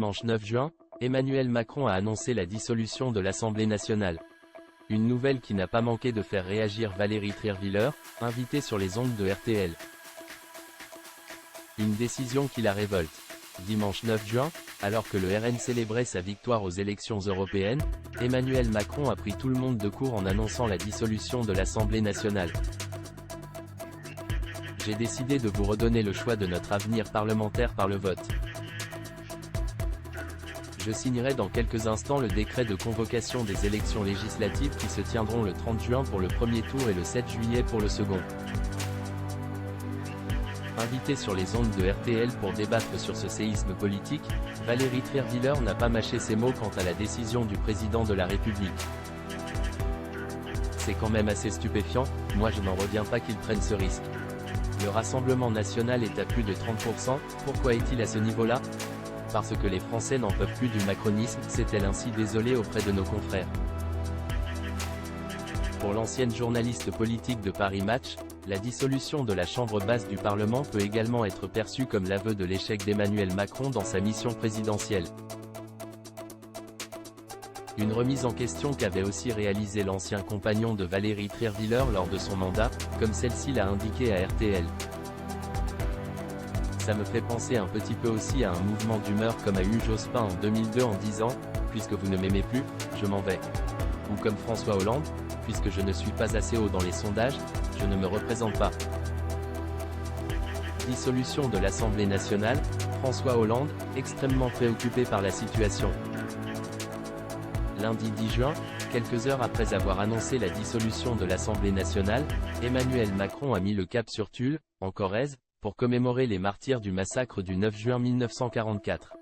Dimanche 9 juin, Emmanuel Macron a annoncé la dissolution de l'Assemblée nationale. Une nouvelle qui n'a pas manqué de faire réagir Valérie Trierweiler, invitée sur les ondes de RTL. Une décision qui la révolte. Dimanche 9 juin, alors que le RN célébrait sa victoire aux élections européennes, Emmanuel Macron a pris tout le monde de court en annonçant la dissolution de l'Assemblée nationale. J'ai décidé de vous redonner le choix de notre avenir parlementaire par le vote. Je signerai dans quelques instants le décret de convocation des élections législatives qui se tiendront le 30 juin pour le premier tour et le 7 juillet pour le second. Invitée sur les ondes de RTL pour débattre sur ce séisme politique, Valérie Trierweiler n'a pas mâché ses mots quant à la décision du président de la République. C'est quand même assez stupéfiant, moi je n'en reviens pas qu'il prenne ce risque. Le Rassemblement national est à plus de 30%, pourquoi est-il à ce niveau-là ? Parce que les Français n'en peuvent plus du macronisme, s'est-elle ainsi désolée auprès de nos confrères. Pour l'ancienne journaliste politique de Paris Match, la dissolution de la chambre basse du Parlement peut également être perçue comme l'aveu de l'échec d'Emmanuel Macron dans sa mission présidentielle. Une remise en question qu'avait aussi réalisé l'ancien compagnon de Valérie Trierweiler lors de son mandat, comme celle-ci l'a indiqué à RTL. Ça me fait penser un petit peu aussi à un mouvement d'humeur comme a eu Jospin en 2002 en disant « Puisque vous ne m'aimez plus, je m'en vais ». Ou comme François Hollande « Puisque je ne suis pas assez haut dans les sondages, je ne me représente pas ». Dissolution de l'Assemblée nationale, François Hollande, extrêmement préoccupé par la situation. Lundi 10 juin, quelques heures après avoir annoncé la dissolution de l'Assemblée nationale, Emmanuel Macron a mis le cap sur Tulle, en Corrèze, pour commémorer les martyrs du massacre du 9 juin 1944.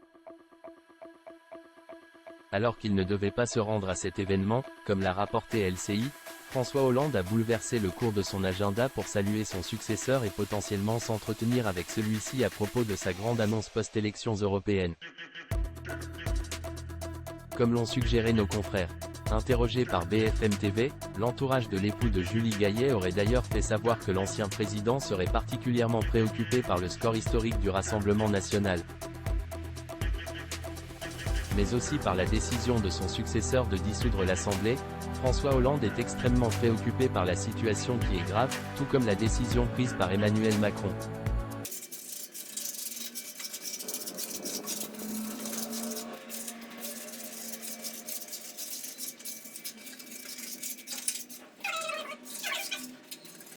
Alors qu'il ne devait pas se rendre à cet événement, comme l'a rapporté LCI, François Hollande a bouleversé le cours de son agenda pour saluer son successeur et potentiellement s'entretenir avec celui-ci à propos de sa grande annonce post-élections européennes. Comme l'ont suggéré nos confrères. Interrogé par BFM TV, l'entourage de l'époux de Julie Gaillet aurait d'ailleurs fait savoir que l'ancien président serait particulièrement préoccupé par le score historique du Rassemblement national, mais aussi par la décision de son successeur de dissoudre l'Assemblée. François Hollande est extrêmement préoccupé par la situation qui est grave, tout comme la décision prise par Emmanuel Macron.